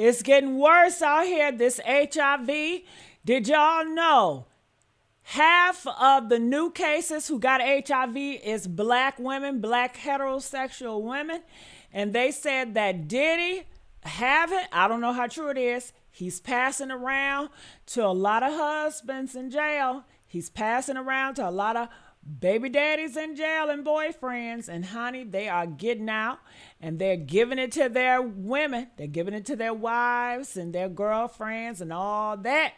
It's getting worse out here, this HIV. Did y'all know half of the new cases who got HIV is black women, black heterosexual women? And they said that Diddy have it. I don't know how true it is. He's passing around to a lot of husbands in jail. He's passing around to a lot of baby daddies in jail and boyfriends. And honey, they are getting out and they're giving it to their women. They're giving it to their wives and their girlfriends and all that.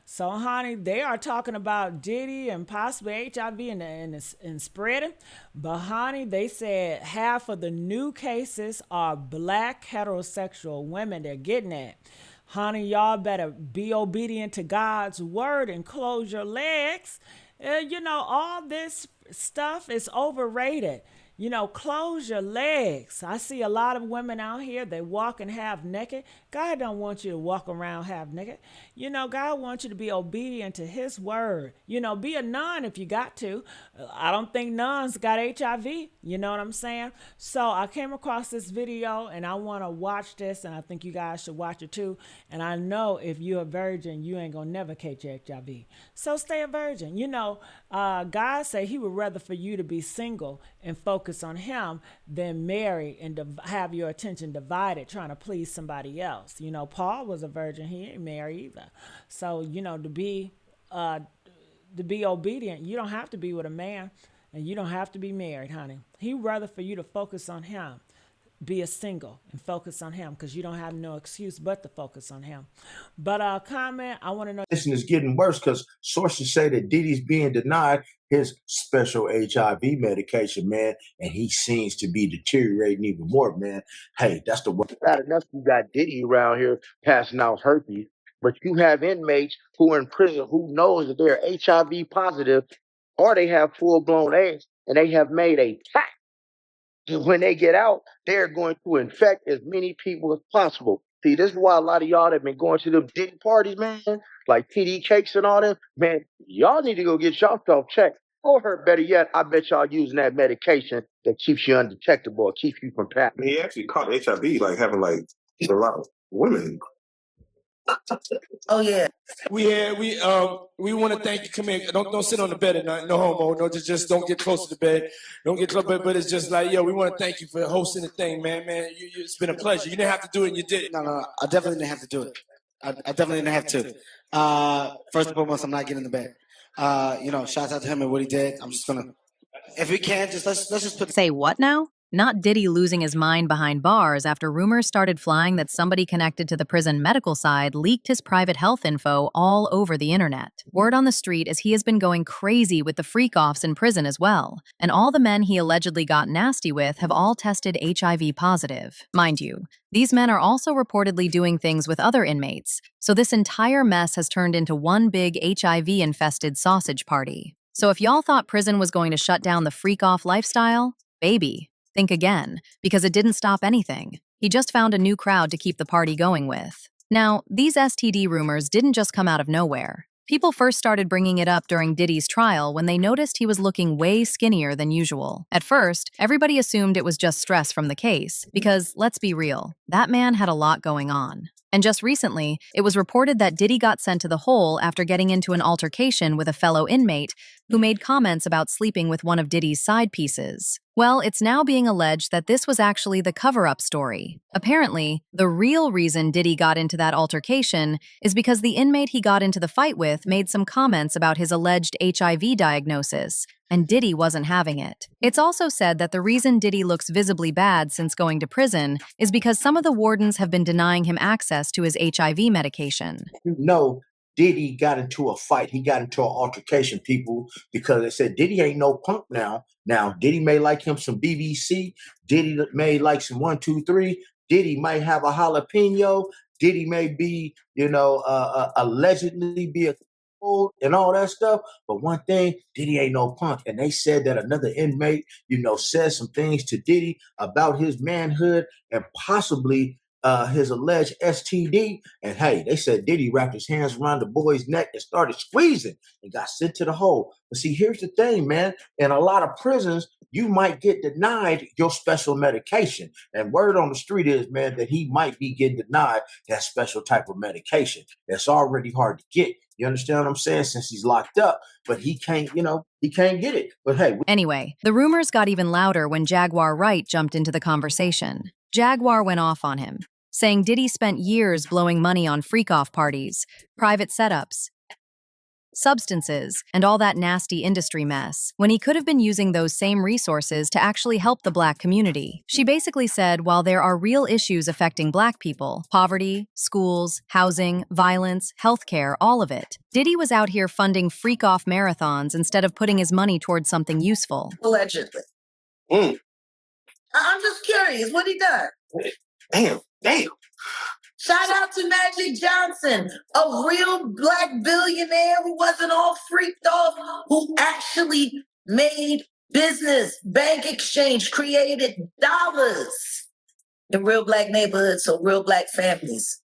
So, honey, they are talking about Diddy and possibly HIV and spreading. But, honey, they said half of the new cases are black heterosexual women. They're getting at. Honey, y'all better be obedient to God's word and close your legs. All this stuff is overrated. Close your legs. I see a lot of women out here, they walking half naked. God don't want you to walk around half naked. God wants you to be obedient to his word. Be a nun if you got to. I don't think nuns got HIV. You know what I'm saying? So I came across this video and I want to watch this, and I think you guys should watch it too. And I know if you're a virgin, you ain't going to never catch HIV. So stay a virgin. God say he would rather for you to be single and focus on him than marry and have your attention divided trying to please somebody else. Paul was a virgin. He ain't married either. So, to be obedient, you don't have to be with a man and you don't have to be married, honey. He'd rather for you to focus on him. Be a single and focus on him because you don't have no excuse but to focus on him. But comment, I want to know. This is getting worse because sources say that Diddy's being denied his special HIV medication, man, and he seems to be deteriorating even more, man. Hey, that's the word. Not enough you got Diddy around here passing out herpes, but you have inmates who are in prison who knows that they're HIV positive or they have full-blown AIDS, and they have made a pact. When they get out, they're going to infect as many people as possible. See, this is why a lot of y'all that have been going to them Diddy parties, man, like TD Cakes and all them, man, y'all need to go get yourself checked. Or better yet, I bet y'all using that medication that keeps you undetectable or keeps you from passing. He actually caught HIV, like having like a lot of women. Oh yeah. We want to thank you. Come here. Don't sit on the bed at night. No homo. No, just don't get close to the bed. Don't get close. But it's just like, yo, we want to thank you for hosting the thing, man. It's been a pleasure. You didn't have to do it, and you did it. No. I definitely didn't have to do it. I definitely didn't have to. First and foremost, I'm not getting in the bed. Shout out to him and what he did. I'm just gonna, if we can, let's just put. Say what now? Not Diddy losing his mind behind bars after rumors started flying that somebody connected to the prison medical side leaked his private health info all over the internet. Word on the street is he has been going crazy with the freak-offs in prison as well, and all the men he allegedly got nasty with have all tested HIV positive. Mind you, these men are also reportedly doing things with other inmates, so this entire mess has turned into one big HIV-infested sausage party. So if y'all thought prison was going to shut down the freak-off lifestyle, baby, think again, because it didn't stop anything. He just found a new crowd to keep the party going with. Now, these STD rumors didn't just come out of nowhere. People first started bringing it up during Diddy's trial when they noticed he was looking way skinnier than usual. At first, everybody assumed it was just stress from the case, because, let's be real, that man had a lot going on. And just recently, it was reported that Diddy got sent to the hole after getting into an altercation with a fellow inmate who made comments about sleeping with one of Diddy's side pieces. Well, it's now being alleged that this was actually the cover-up story. Apparently, the real reason Diddy got into that altercation is because the inmate he got into the fight with made some comments about his alleged HIV diagnosis, and Diddy wasn't having it. It's also said that the reason Diddy looks visibly bad since going to prison is because some of the wardens have been denying him access to his HIV medication. Diddy got into a fight. He got into an altercation, people, because they said Diddy ain't no punk now. Now, Diddy may like him some BBC. Diddy may like some 1, 2, 3. Diddy might have a jalapeno. Diddy may be, allegedly be a and all that stuff. But one thing, Diddy ain't no punk. And they said that another inmate, said some things to Diddy about his manhood and possibly his alleged STD. And hey, they said Diddy wrapped his hands around the boy's neck and started squeezing and got sent to the hole. But see, here's the thing, man. In a lot of prisons, you might get denied your special medication. And word on the street is, man, that he might be getting denied that special type of medication. That's already hard to get. You understand what I'm saying? Since he's locked up, but he can't, he can't get it. But hey. Anyway, the rumors got even louder when Jaguar Wright jumped into the conversation. Jaguar went off on him, saying Diddy spent years blowing money on freak-off parties, private setups, substances, and all that nasty industry mess, when he could have been using those same resources to actually help the Black community. She basically said while there are real issues affecting Black people, poverty, schools, housing, violence, healthcare, all of it, Diddy was out here funding freak-off marathons instead of putting his money towards something useful. Allegedly. I'm just curious, what he done? Damn. Shout out to Magic Johnson, a real Black billionaire who wasn't all freaked off, who actually made business, bank exchange, created dollars in real Black neighborhoods so real Black families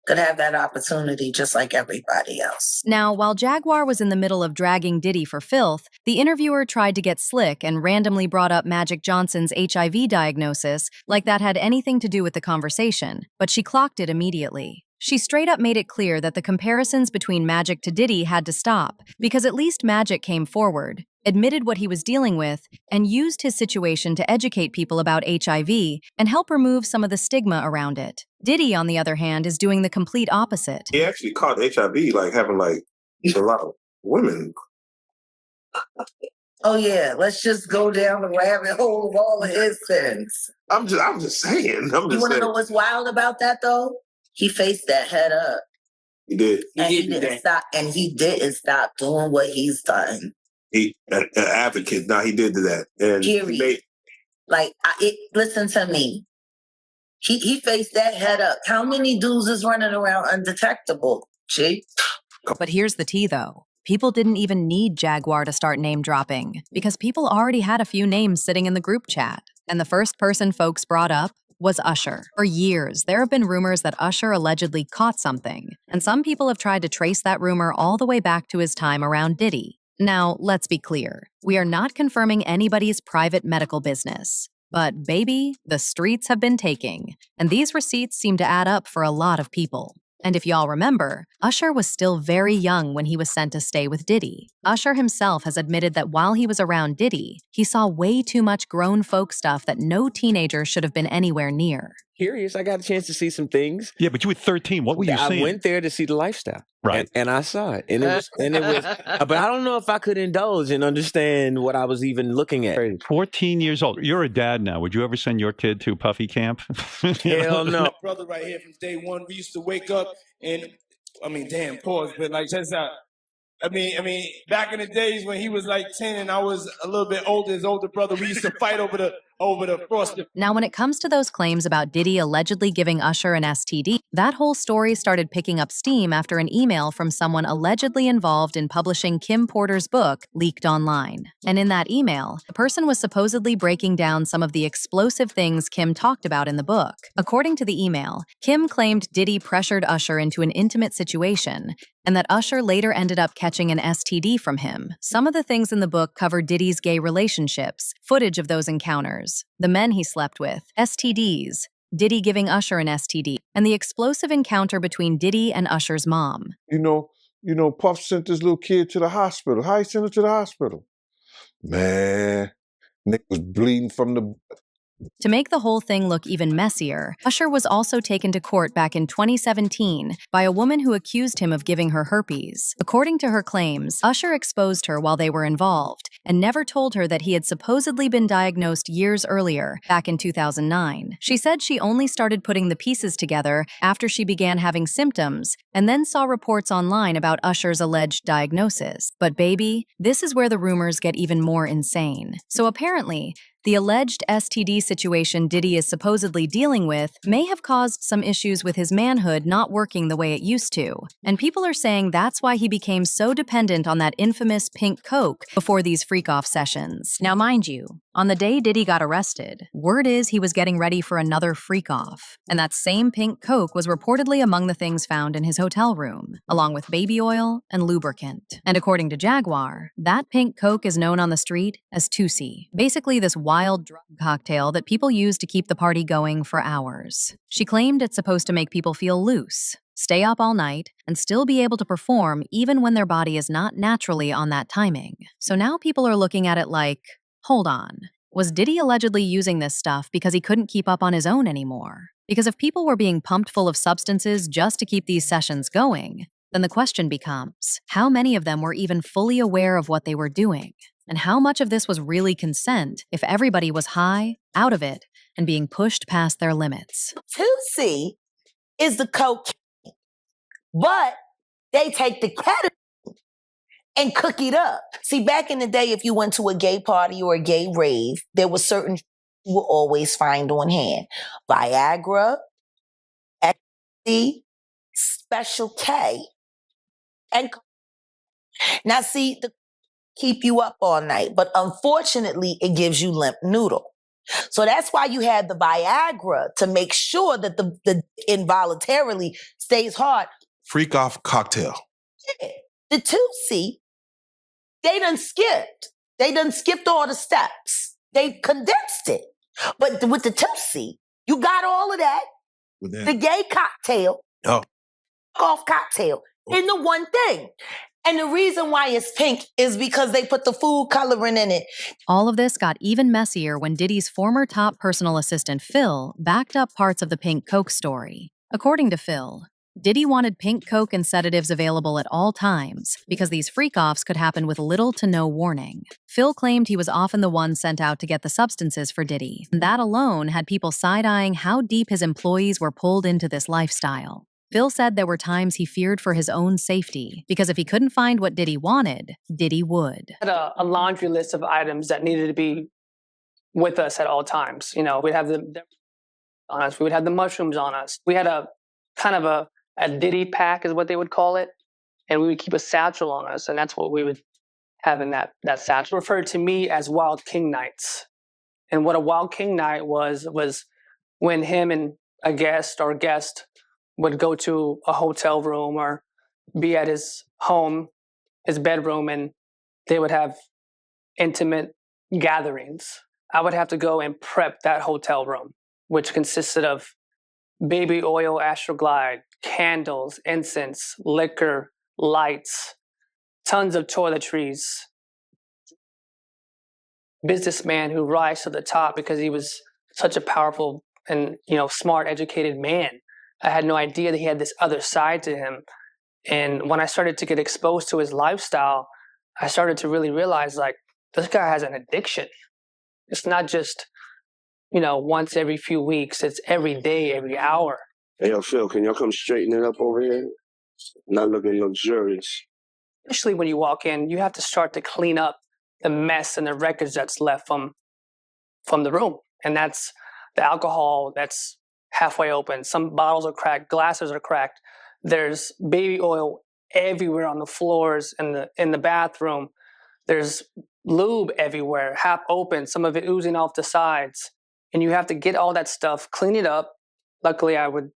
could have that opportunity just like everybody else. Now, while Jaguar was in the middle of dragging Diddy for filth, the interviewer tried to get slick and randomly brought up Magic Johnson's HIV diagnosis like that had anything to do with the conversation, but she clocked it immediately. She straight up made it clear that the comparisons between Magic to Diddy had to stop, because at least Magic came forward, admitted what he was dealing with, and used his situation to educate people about HIV and help remove some of the stigma around it. Diddy, on the other hand, is doing the complete opposite. He actually caught HIV having a lot of women. Oh yeah, let's just go down the rabbit hole of all of his sins. I'm just saying. You want to know what's wild about that though? He faced that head up. He did. He didn't stop. And he didn't stop doing what he's done. He an advocate. Now he did that. And period. Listen to me. He faced that head up. How many dudes is running around undetectable? G. But here's the tea, though. People didn't even need Jaguar to start name dropping, because people already had a few names sitting in the group chat. And the first person folks brought up was Usher. For years, there have been rumors that Usher allegedly caught something, and some people have tried to trace that rumor all the way back to his time around Diddy. Now, let's be clear. We are not confirming anybody's private medical business. But baby, the streets have been taking, and these receipts seem to add up for a lot of people. And if y'all remember, Usher was still very young when he was sent to stay with Diddy. Usher himself has admitted that while he was around Diddy, he saw way too much grown folk stuff that no teenager should have been anywhere near. Curious, I got a chance to see some things. Yeah, but you were 13. What were you seeing? I went there to see the lifestyle. Right. And I saw it. And it was, but I don't know if I could indulge and understand what I was even looking at. 14 years old. You're a dad now. Would you ever send your kid to Puffy camp? Hell no. My brother right here from day one, we used to wake up and, pause, but just out. Back in the days when he was 10 and I was a little bit older, his older brother, we used to fight over the frosted. Now, when it comes to those claims about Diddy allegedly giving Usher an STD, that whole story started picking up steam after an email from someone allegedly involved in publishing Kim Porter's book leaked online. And in that email, the person was supposedly breaking down some of the explosive things Kim talked about in the book. According to the email, Kim claimed Diddy pressured Usher into an intimate situation, and that Usher later ended up catching an STD from him. Some of the things in the book cover Diddy's gay relationships, footage of those encounters, the men he slept with, STDs, Diddy giving Usher an STD, and the explosive encounter between Diddy and Usher's mom. You know, Puff sent this little kid to the hospital. How he sent him to the hospital? Man, Nick was bleeding from the... To make the whole thing look even messier, Usher was also taken to court back in 2017 by a woman who accused him of giving her herpes. According to her claims, Usher exposed her while they were involved and never told her that he had supposedly been diagnosed years earlier, back in 2009. She said she only started putting the pieces together after she began having symptoms and then saw reports online about Usher's alleged diagnosis. But baby, this is where the rumors get even more insane. So apparently, the alleged STD situation Diddy is supposedly dealing with may have caused some issues with his manhood not working the way it used to, and people are saying that's why he became so dependent on that infamous pink Coke before these freak-off sessions. Now mind you, On the day Diddy got arrested, word is he was getting ready for another freak-off, and that same pink Coke was reportedly among the things found in his hotel room, along with baby oil and lubricant. And according to Jaguar, that pink Coke is known on the street as Tusi, basically this wild drug cocktail that people use to keep the party going for hours. She claimed it's supposed to make people feel loose, stay up all night, and still be able to perform even when their body is not naturally on that timing. So now people are looking at it like, hold on, was Diddy allegedly using this stuff because he couldn't keep up on his own anymore? Because if people were being pumped full of substances just to keep these sessions going, then the question becomes, how many of them were even fully aware of what they were doing? And how much of this was really consent if everybody was high, out of it, and being pushed past their limits? Tusi is the cocaine, but they take the ketamine and cook it up. See, back in the day, if you went to a gay party or a gay rave, there were certain you will always find on hand. Viagra, ecstasy, Special K, and now see, the keep you up all night, but unfortunately, it gives you limp noodle. So that's why you had the Viagra to make sure that the involuntarily stays hard. Freak off cocktail. Yeah. The Tusi, they done skipped all the steps. They condensed it. But with the Tusi, you got all of that. The gay cocktail, off cocktail, in the one thing. And the reason why it's pink is because they put the food coloring in it. All of this got even messier when Diddy's former top personal assistant, Phil, backed up parts of the pink Coke story. According to Phil, Diddy wanted pink Coke and sedatives available at all times because these freak-offs could happen with little to no warning. Phil claimed he was often the one sent out to get the substances for Diddy. That alone had people side-eyeing how deep his employees were pulled into this lifestyle. Phil said there were times he feared for his own safety because if he couldn't find what Diddy wanted, Diddy would. Had a laundry list of items that needed to be with us at all times. You know, we'd have them on us. We would have the mushrooms on us. We had a kind of a Diddy pack is what they would call it. And we would keep a satchel on us. And that's what we would have in that satchel. Referred to me as Wild King Nights. And what a Wild King Night was when him and a guest would go to a hotel room or be at his home, his bedroom, and they would have intimate gatherings. I would have to go and prep that hotel room, which consisted of baby oil, Astroglide, candles, incense, liquor, lights, tons of toiletries. Businessman who rise to the top because he was such a powerful and smart, educated man. I had no idea that he had this other side to him. And when I started to get exposed to his lifestyle, I started to really realize, like, this guy has an addiction. It's not just, once every few weeks. It's every day, every hour. Hey, yo, Phil, can y'all come straighten it up over here? Not looking luxurious. Initially, when you walk in, you have to start to clean up the mess and the wreckage that's left from the room. And that's the alcohol that's halfway open. Some bottles are cracked, glasses are cracked. There's baby oil everywhere on the floors in the bathroom. There's lube everywhere, half open, some of it oozing off the sides. And you have to get all that stuff, clean it up. Luckily, I would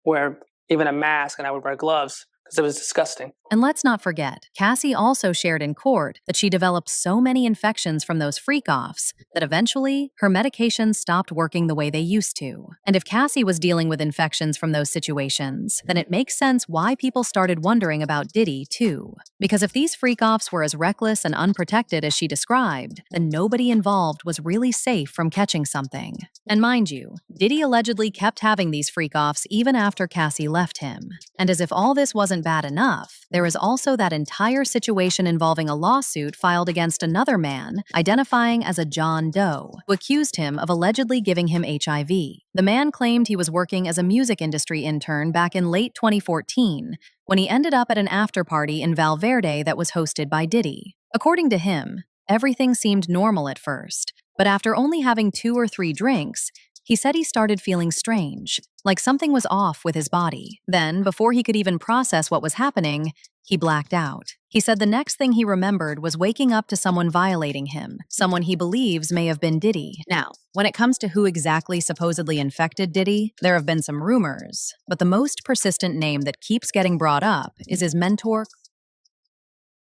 wear even a mask and I would wear gloves because it was disgusting. And let's not forget, Cassie also shared in court that she developed so many infections from those freak-offs that eventually her medications stopped working the way they used to. And if Cassie was dealing with infections from those situations, then it makes sense why people started wondering about Diddy too. Because if these freak-offs were as reckless and unprotected as she described, then nobody involved was really safe from catching something. And mind you, Diddy allegedly kept having these freak-offs even after Cassie left him. And as if all this wasn't bad enough, there is also that entire situation involving a lawsuit filed against another man, identifying as a John Doe, who accused him of allegedly giving him HIV. The man claimed he was working as a music industry intern back in late 2014, when he ended up at an after-party in Valverde that was hosted by Diddy. According to him, everything seemed normal at first, but after only having 2 or 3 drinks, he said he started feeling strange, like something was off with his body. Then, before he could even process what was happening, He blacked out. He said the next thing he remembered was waking up to someone violating him, someone he believes may have been Diddy. Now, when it comes to who exactly supposedly infected Diddy, there have been some rumors, but the most persistent name that keeps getting brought up is his mentor.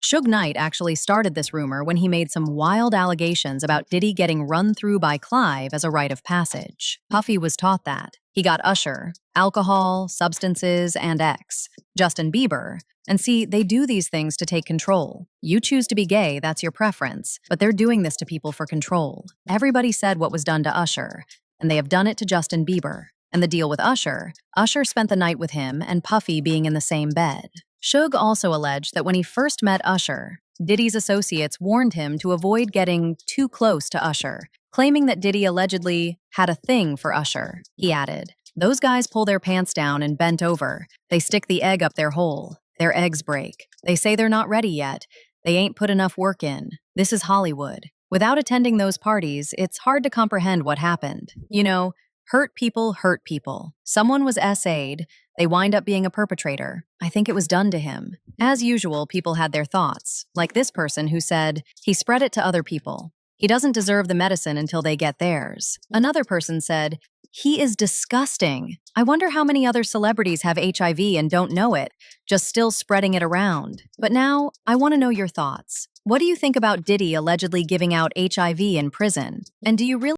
Suge Knight actually started this rumor when he made some wild allegations about Diddy getting run through by Clive as a rite of passage. Puffy was taught that. He got Usher, alcohol, substances, and X. Justin Bieber. And see, they do these things to take control. You choose to be gay, that's your preference, but they're doing this to people for control. Everybody said what was done to Usher, and they have done it to Justin Bieber. And the deal with Usher spent the night with him and Puffy being in the same bed. Suge also alleged that when he first met Usher, Diddy's associates warned him to avoid getting too close to Usher, claiming that Diddy allegedly had a thing for Usher. He added, "Those guys pull their pants down and bent over. They stick the egg up their hole. Their eggs break. They say they're not ready yet. They ain't put enough work in. This is Hollywood." Without attending those parties, it's hard to comprehend what happened. You know, hurt people hurt people. Someone was SA'd. They wind up being a perpetrator. I think it was done to him. As usual, people had their thoughts, like this person who said, he spread it to other people. He doesn't deserve the medicine until they get theirs. Another person said, he is disgusting. I wonder how many other celebrities have HIV and don't know it, just still spreading it around. But now, I want to know your thoughts. What do you think about Diddy allegedly giving out HIV in prison? And do you really